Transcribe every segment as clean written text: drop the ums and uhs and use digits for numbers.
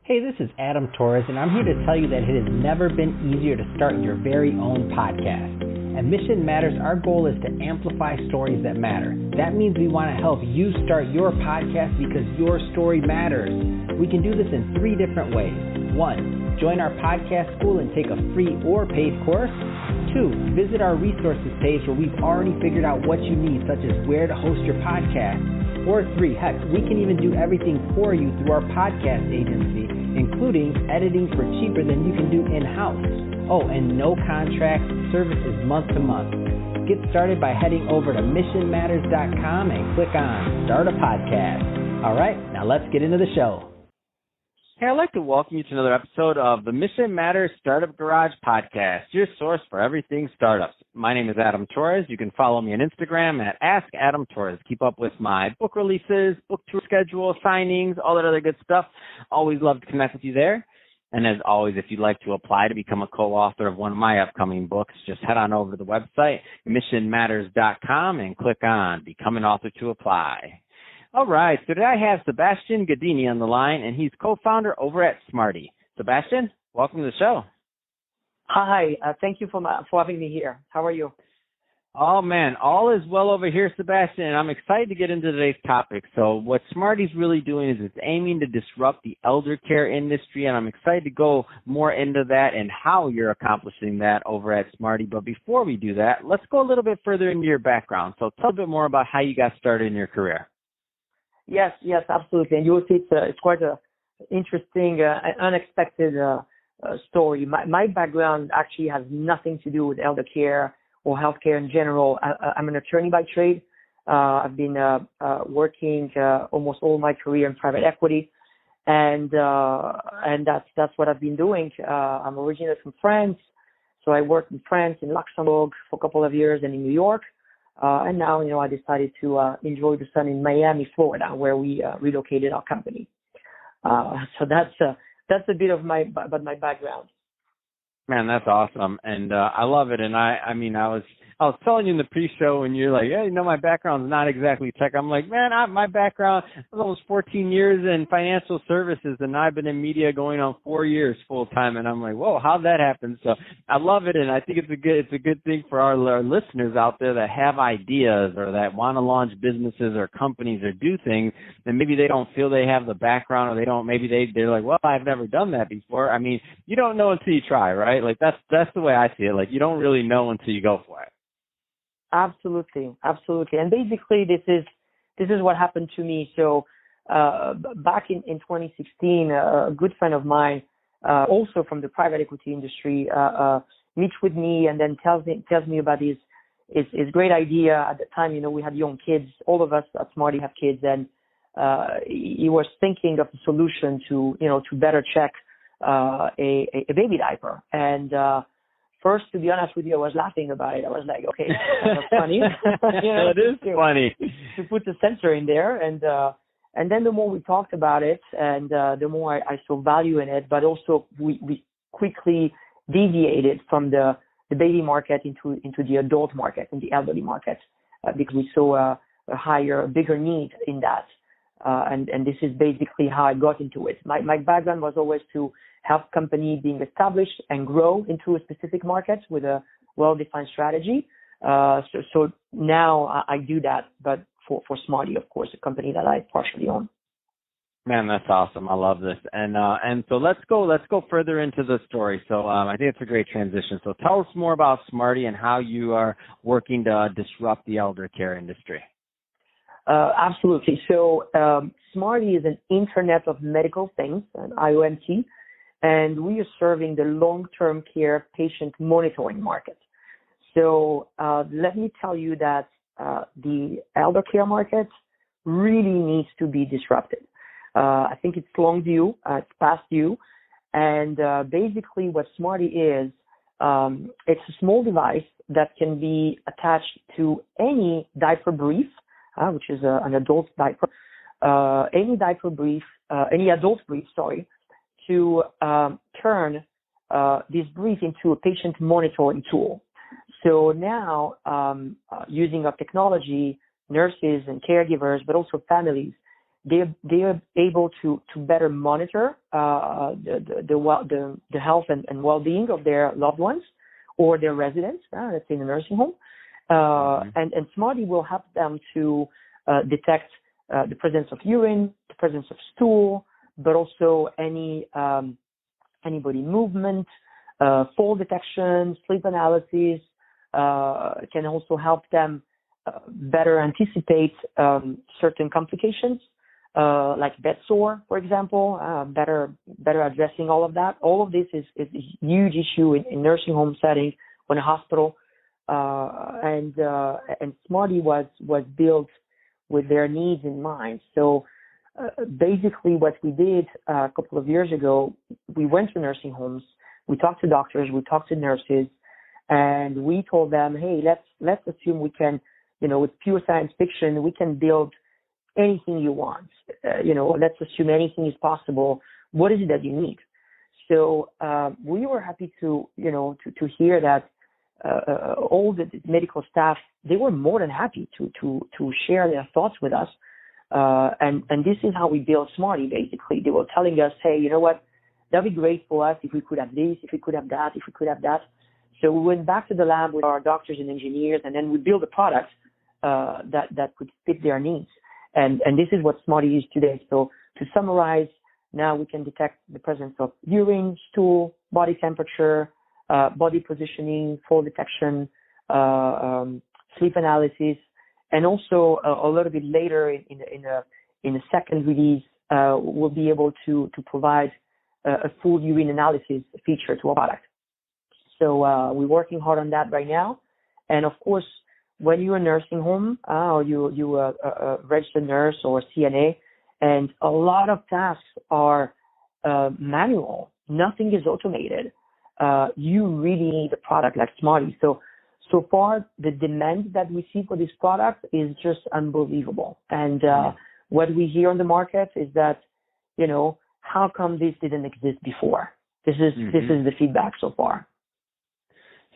Hey, this is Adam Torres, and I'm here to tell you that it has never been easier to start your very own podcast. At Mission Matters, our goal is to amplify stories that matter. That means we want to help you start your podcast because your story matters. We can do this in 3 different ways. 1, join our podcast school and take a free or paid course. 2, visit our resources page where we've already figured out what you need, such as where to host your podcast. Or 3, heck, we can even do everything for you through our podcast agency, including editing for cheaper than you can do in-house. Oh, and no contract, service is month to month. Get started by heading over to missionmatters.com and click on Start a Podcast. All right, now let's get into the show. Hey, I'd like to welcome you to another episode of the Mission Matters Startup Garage Podcast, your source for everything startups. My name is Adam Torres. You can follow me on Instagram at AskAdamTorres. Keep up with my book releases, book tour schedule, signings, all that other good stuff. Always love to connect with you there. And as always, if you'd like to apply to become a co-author of one of my upcoming books, just head on over to the website, missionmatters.com, and click on Become an Author to apply. All right, so today I have Sebastien Gaddini on the line, and he's co-founder over at Smardii. Sebastien, welcome to the show. Hi, thank you for having me here. How are you? Oh, man, all is well over here, Sebastien, and I'm excited to get into today's topic. So what Smardii's really doing is it's aiming to disrupt the elder care industry, and I'm excited to go more into that and how you're accomplishing that over at Smardii. But before we do that, let's go a little bit further into your background. So tell a bit more about how you got started in your career. Yes, absolutely. And you will see it's quite an interesting, unexpected story. My background actually has nothing to do with elder care or healthcare in general. I'm an attorney by trade. I've been working almost all my career in private equity, and that's what I've been doing. I'm originally from France, so I worked in France, in Luxembourg for a couple of years, and in New York. And now, I decided to enjoy the sun in Miami, Florida, where we relocated our company. So that's a bit of about my background. Man, that's awesome, and I love it. And I was telling you in the pre-show, and you're like, yeah, my background's not exactly tech. I'm like, man, my background was almost 14 years in financial services, and I've been in media going on 4 years full time. And I'm like, whoa, how'd that happen? So I love it, and I think it's a good thing for our listeners out there that have ideas or that want to launch businesses or companies or do things, and maybe they don't feel they have the background, or they're like, well, I've never done that before. I mean, you don't know until you try, right? Like that's the way I see it. Like you don't really know until you go for it. Absolutely. And basically, this is what happened to me. So back in 2016, a good friend of mine, also from the private equity industry, meets with me and then tells me about his great idea. At the time, we had young kids. All of us at Smardii have kids, and he was thinking of a solution to better check a baby diaper. And first, to be honest with you, I was laughing about it. I was like, okay, that's funny. It is funny. To put the sensor in there. And then the more we talked about it, and the more I saw value in it, but also we quickly deviated from the baby market into the adult market and the elderly market because we saw a bigger need in that. And this is basically how I got into it. My background was always to help company being established and grow into a specific market with a well-defined strategy. So now I do that, but for Smardii, of course, a company that I partially own. Man, that's awesome. I love this. And so let's go further into the story. So I think it's a great transition. So tell us more about Smardii and how you are working to disrupt the elder care industry. Absolutely. So Smardii is an Internet of Medical Things, an IoMT, and we are serving the long-term care patient monitoring market. So let me tell you that the elder care market really needs to be disrupted. I think it's long due, it's past due, and basically what Smardii is, it's a small device that can be attached to any diaper brief, which is an adult diaper, any adult brief, to turn this brief into a patient monitoring tool. So now, using our technology, nurses and caregivers, but also families, they are able to better monitor the health and well-being of their loved ones or their residents, let's say in a nursing home. And Smardii will help them to detect the presence of urine, the presence of stool, but also any body movement, fall detection, sleep analysis. Can also help them better anticipate certain complications, like bed sore, for example, better addressing all of that. All of this is a huge issue in nursing home setting or in a hospital. And Smardii was built with their needs in mind. So basically what we did a couple of years ago, we went to nursing homes, we talked to doctors, we talked to nurses, and we told them, hey, let's assume we can, with pure science fiction, we can build anything you want. Let's assume anything is possible. What is it that you need? So we were happy to hear that all the medical staff, they were more than happy to share their thoughts with us. And this is how we built Smardii, basically. They were telling us, hey, you know what? That'd be great for us if we could have this, if we could have that, if we could have that. So we went back to the lab with our doctors and engineers, and then we built a product that could fit their needs. And this is what Smardii is today. So to summarize, now we can detect the presence of urine, stool, body temperature, body positioning, fall detection, sleep analysis, and also a little bit later in a second release, we'll be able to provide a full urine analysis feature to our product. So we're working hard on that right now. And of course, when you're a nursing home or you a registered nurse or CNA, and a lot of tasks are manual, nothing is automated. You really need a product like Smardii. So far, the demand that we see for this product is just unbelievable. And what we hear on the market is that, how come this didn't exist before? This is the feedback so far.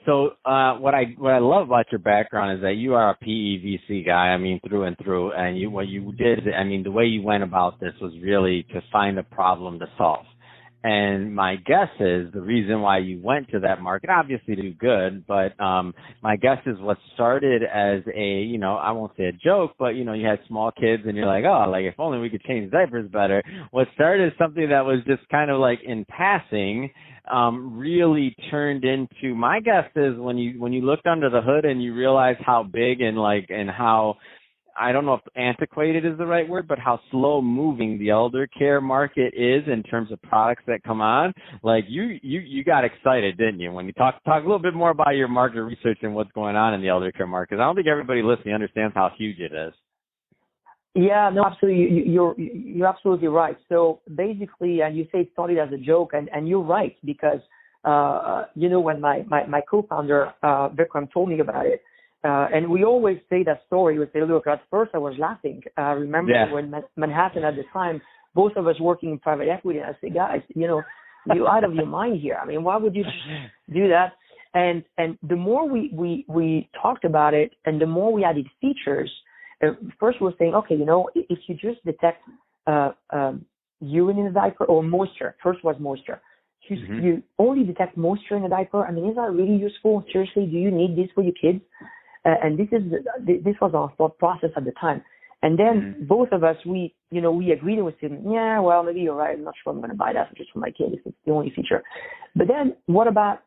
So what I love about your background is that you are a PEVC guy, through and through. And what you did, the way you went about this was really to find a problem to solve. And my guess is the reason why you went to that market, obviously to do good, but my guess is what started as a, I won't say a joke, but, you had small kids and you're like, if only we could change diapers better. What started as something that was just kind of like in passing really turned into, my guess is when you looked under the hood and you realized how big and how, I don't know if antiquated is the right word, but how slow moving the elder care market is in terms of products that come on. Like you got excited, didn't you? When you talk a little bit more about your market research and what's going on in the elder care market. I don't think everybody listening understands how huge it is. Yeah, no, absolutely. You're absolutely right. So basically, and you say it started as a joke, and you're right, because, when my co-founder, Vikram, told me about it, and we always say that story. We say, look, at first I was laughing. Remember when Manhattan at the time, both of us working in private equity, and I say, guys, you're out of your mind here. Why would you do that? And the more we talked about it, and the more we added features, first we're saying, okay, if you just detect urine in a diaper or moisture, first was moisture. You only detect moisture in a diaper. is that really useful? Seriously, do you need this for your kids? And this was our thought process at the time. And then both of us, we agreed and we said, yeah, well, maybe you're right. I'm not sure I'm going to buy that just for my kids. It's the only feature. But then what about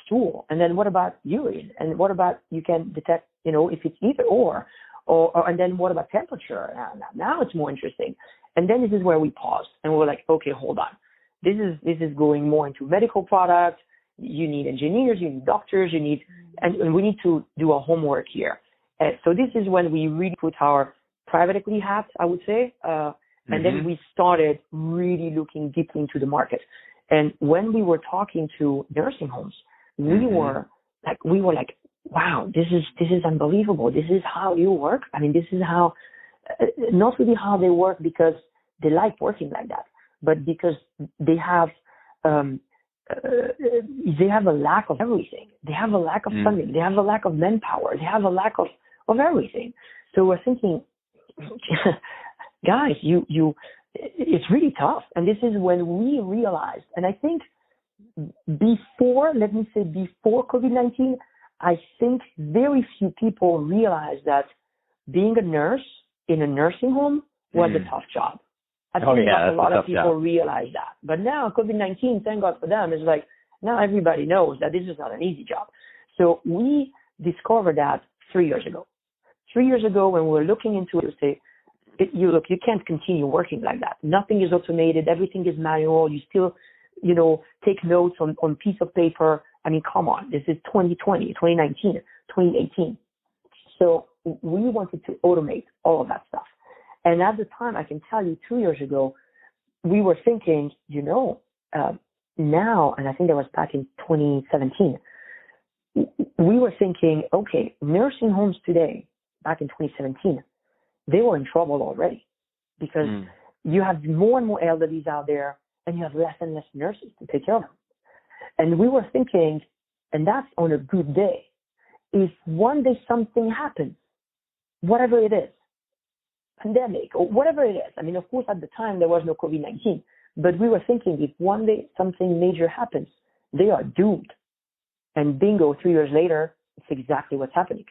stool? And then what about urine? And what about you can detect, if it's either or and then what about temperature? Now it's more interesting. And then this is where we paused and we're like, okay, hold on. This is going more into medical products. You need engineers, you need doctors, and we need to do our homework here. So this is when we really put our private equity hat, I would say, and then we started really looking deeply into the market. And when we were talking to nursing homes, we were like, wow, this is unbelievable. This is how you work. This is how, not really how they work because they like working like that, but because they have a lack of everything. They have a lack of funding. They have a lack of manpower. They have a lack of everything. So we're thinking, guys, it's really tough. And this is when we realized, and I think before COVID-19, I think very few people realized that being a nurse in a nursing home was a tough job. I think a lot of people realize that. But now COVID-19, thank God for them, is like, now everybody knows that this is not an easy job. So we discovered that 3 years ago. 3 years ago, when we were looking into it, you can't continue working like that. Nothing is automated. Everything is manual. You still, take notes on piece of paper. I mean, come on. This is 2020, 2019, 2018. So we wanted to automate all of that stuff. And at the time, I can tell you 2 years ago, we were thinking, now, and I think that was back in 2017, we were thinking, okay, nursing homes today, back in 2017, they were in trouble already because you have more and more elderlies out there and you have less and less nurses to take care of them. And we were thinking, and that's on a good day, if one day something happens, whatever it is, pandemic or whatever it is. I mean, of course, at the time there was no COVID-19, but we were thinking if one day something major happens, they are doomed. And bingo, 3 years later, it's exactly what's happening.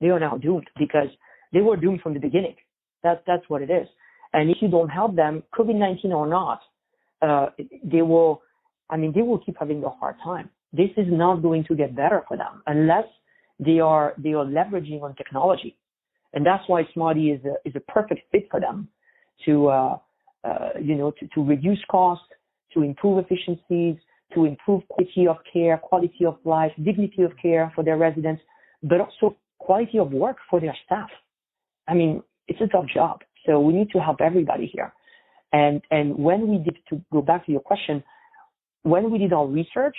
They are now doomed because they were doomed from the beginning. That's what it is. And if you don't help them, COVID-19 or not, they will keep having a hard time. This is not going to get better for them unless they are leveraging on technology. And that's why Smardii is a perfect fit for them to reduce costs, to improve efficiencies, to improve quality of care, quality of life, dignity of care for their residents, but also quality of work for their staff. I mean, it's a tough job. So we need to help everybody here. And when we did, to go back to your question, when we did our research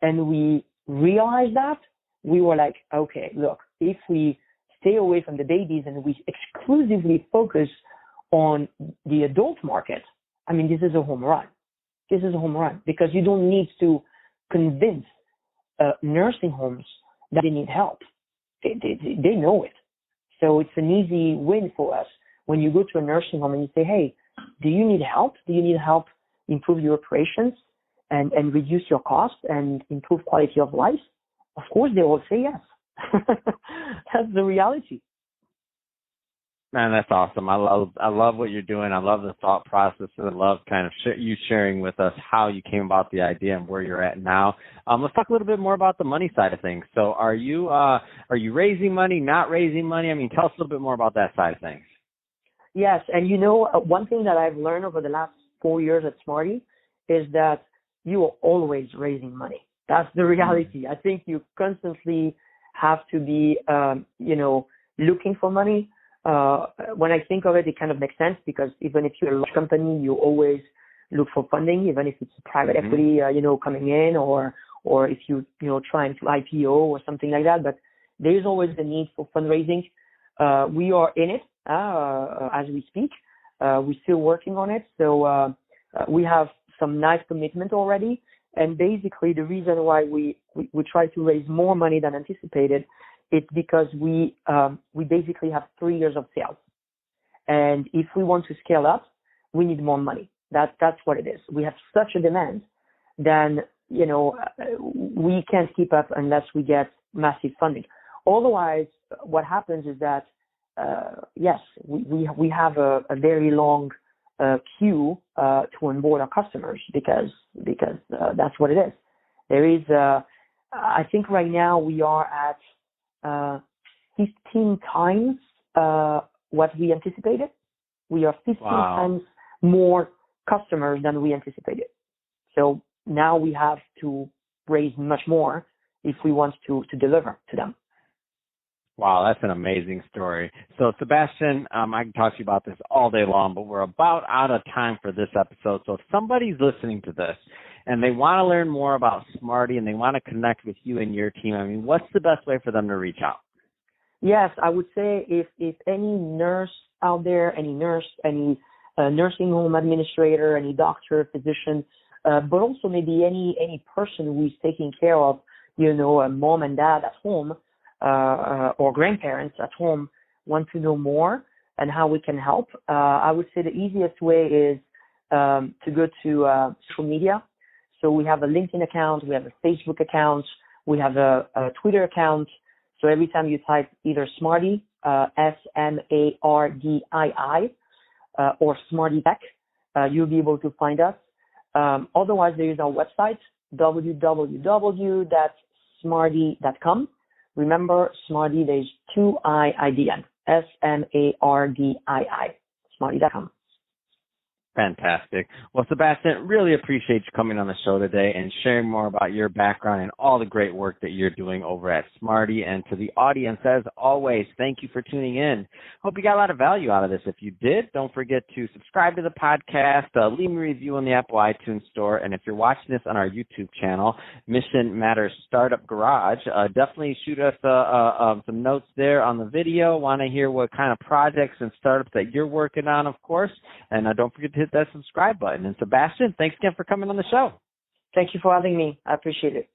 and we realized that, we were like, okay, look, if we stay away from the babies and we exclusively focus on the adult market, I mean, this is a home run. This is a home run because you don't need to convince nursing homes that they need help. They know it. So it's an easy win for us when you go to a nursing home and you say, hey, do you need help? Do you need help improve your operations and reduce your costs and improve quality of life? Of course, they will say yes. That's the reality. Man, that's awesome. I love what you're doing. I love the thought process, and I love kind of you sharing with us how you came about the idea and where you're at now. Let's talk a little bit more about the money side of things. So, are you raising money? Not raising money? I mean, tell us a little bit more about that side of things. Yes, and one thing that I've learned over the last 4 years at Smardii is that you are always raising money. That's the reality. I think you constantly have to be, looking for money. When I think of it, it kind of makes sense because even if you're a large company, you always look for funding, even if it's private equity, coming in or if you're trying to IPO or something like that. But there is always the need for fundraising. We are in it as we speak. We're still working on it. So we have some nice commitment already. And basically the reason why we try to raise more money than anticipated, it's because we basically have 3 years of sales. And if we want to scale up, we need more money. That's what it is. We have such a demand, then, we can't keep up unless we get massive funding. Otherwise, what happens is that, yes, we have a very long queue to onboard our customers because that's what it is. There is, I think right now we are at 15 times what we anticipated. We are 15 times more customers than we anticipated. So now we have to raise much more if we want to deliver to them. Wow, that's an amazing story. So, Sebastien, I can talk to you about this all day long, but we're about out of time for this episode. So if somebody's listening to this and they want to learn more about Smardii and they want to connect with you and your team, I mean, what's the best way for them to reach out? Yes, I would say if any nurse out there, any nurse, any nursing home administrator, any doctor, physician, but also maybe any person who is taking care of, a mom and dad at home, or grandparents at home want to know more, and how we can help, I would say the easiest way is to go to social media. So we have a LinkedIn account, we have a Facebook account, we have a Twitter account. So every time you type either Smardii, Smardii, or Smardii Tech, you'll be able to find us. Otherwise, there is our website, www.smardii.com. Remember, Smardii, there's 2 I at the end, Smardii, Smardii.com. Fantastic. Well, Sebastien, really appreciate you coming on the show today and sharing more about your background and all the great work that you're doing over at Smardii. And to the audience, as always, thank you for tuning in. Hope you got a lot of value out of this. If you did, don't forget to subscribe to the podcast, leave me a review on the Apple iTunes Store. And if you're watching this on our YouTube channel, Mission Matters Startup Garage, definitely shoot us some notes there on the video. Want to hear what kind of projects and startups that you're working on, of course. And don't forget to hit that subscribe button. And Sebastien, thanks again for coming on the show. Thank you for having me. I appreciate it.